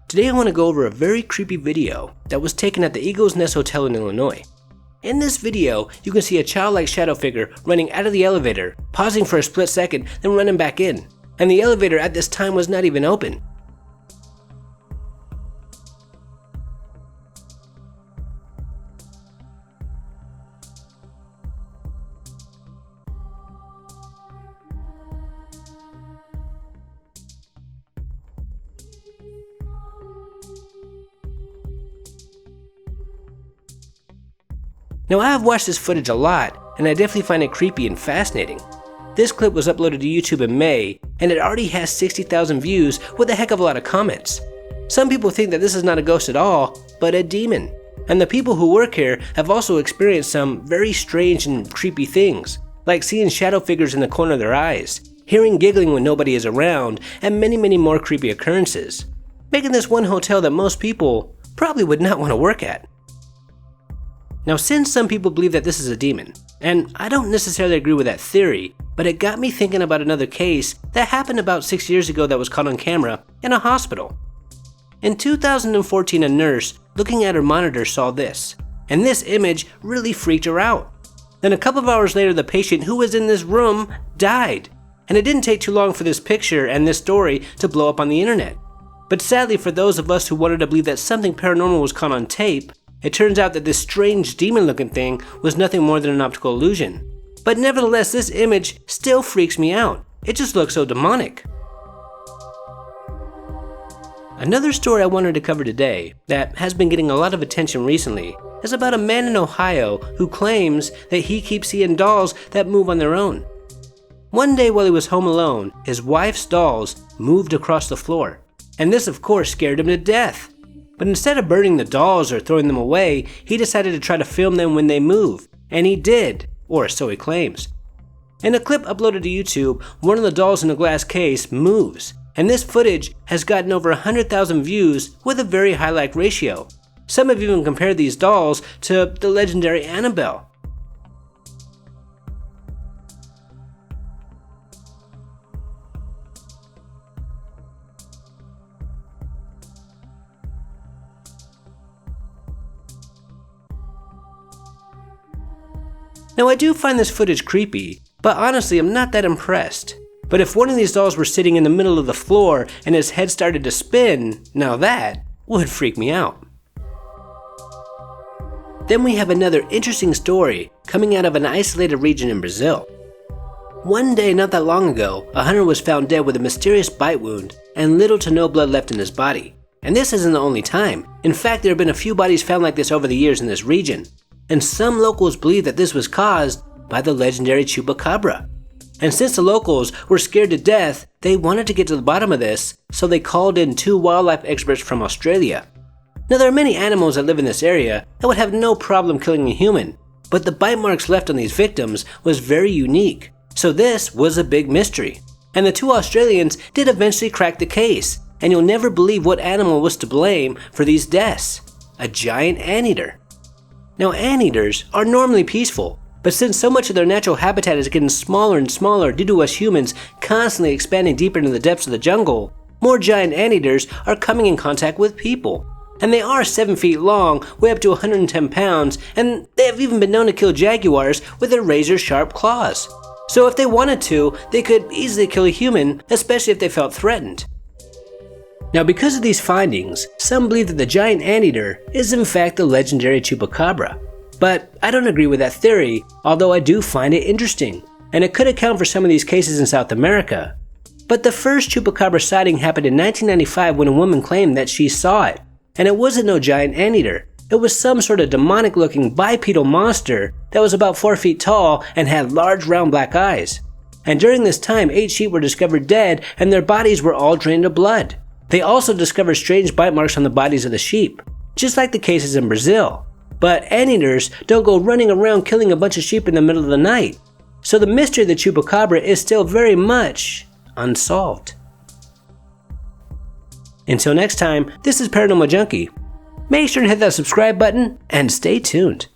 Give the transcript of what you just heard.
Today I want to go over a very creepy video that was taken at the Eagle's Nest Hotel in Illinois. In this video, you can see a childlike shadow figure running out of the elevator, pausing for a split second, then running back in. And the elevator at this time was not even open. Now I have watched this footage a lot, and I definitely find it creepy and fascinating. This clip was uploaded to YouTube in May, and it already has 60,000 views with a heck of a lot of comments. Some people think that this is not a ghost at all, but a demon. And the people who work here have also experienced some very strange and creepy things, like seeing shadow figures in the corner of their eyes, hearing giggling when nobody is around, and many more creepy occurrences, making this one hotel that most people probably would not want to work at. Now, since some people believe that this is a demon, and I don't necessarily agree with that theory, but it got me thinking about another case that happened about 6 years ago that was caught on camera in a hospital. In 2014, a nurse looking at her monitor saw this, and this image really freaked her out. Then a couple of hours later, the patient who was in this room died, and it didn't take too long for this picture and this story to blow up on the internet. But sadly, for those of us who wanted to believe that something paranormal was caught on tape, it turns out that this strange demon-looking thing was nothing more than an optical illusion. But nevertheless, this image still freaks me out. It just looks so demonic. Another story I wanted to cover today that has been getting a lot of attention recently is about a man in Ohio who claims that he keeps seeing dolls that move on their own. One day while he was home alone, his wife's dolls moved across the floor, and this of course scared him to death. But instead of burning the dolls or throwing them away, he decided to try to film them when they move, and he did, or so he claims. In a clip uploaded to YouTube, one of the dolls in a glass case moves, and this footage has gotten over 100,000 views with a very high like ratio. Some have even compared these dolls to the legendary Annabelle. Now I do find this footage creepy, but honestly I'm not that impressed. But if one of these dolls were sitting in the middle of the floor and his head started to spin, now that would freak me out. Then we have another interesting story coming out of an isolated region in Brazil. One day not that long ago, a hunter was found dead with a mysterious bite wound and little to no blood left in his body. And this isn't the only time. In fact, there have been a few bodies found like this over the years in this region. And some locals believe that this was caused by the legendary chupacabra. And since the locals were scared to death, they wanted to get to the bottom of this, so they called in 2 wildlife experts from Australia. Now there are many animals that live in this area that would have no problem killing a human, but the bite marks left on these victims was very unique, so this was a big mystery. And the 2 Australians did eventually crack the case, and you'll never believe what animal was to blame for these deaths: a giant anteater. Now anteaters are normally peaceful, but since so much of their natural habitat is getting smaller and smaller due to us humans constantly expanding deeper into the depths of the jungle, more giant anteaters are coming in contact with people. And they are 7 feet long, weigh up to 110 pounds, and they have even been known to kill jaguars with their razor-sharp claws. So if they wanted to, they could easily kill a human, especially if they felt threatened. Now because of these findings, some believe that the giant anteater is in fact the legendary chupacabra. But I don't agree with that theory, although I do find it interesting, and it could account for some of these cases in South America. But the first chupacabra sighting happened in 1995 when a woman claimed that she saw it, and it wasn't no giant anteater. It was some sort of demonic looking bipedal monster that was about 4 feet tall and had large round black eyes. And during this time, 8 sheep were discovered dead and their bodies were all drained of blood. They also discovered strange bite marks on the bodies of the sheep, just like the cases in Brazil. But anteaters don't go running around killing a bunch of sheep in the middle of the night. So the mystery of the chupacabra is still very much unsolved. Until next time, this is Paranormal Junkie. Make sure to hit that subscribe button and stay tuned.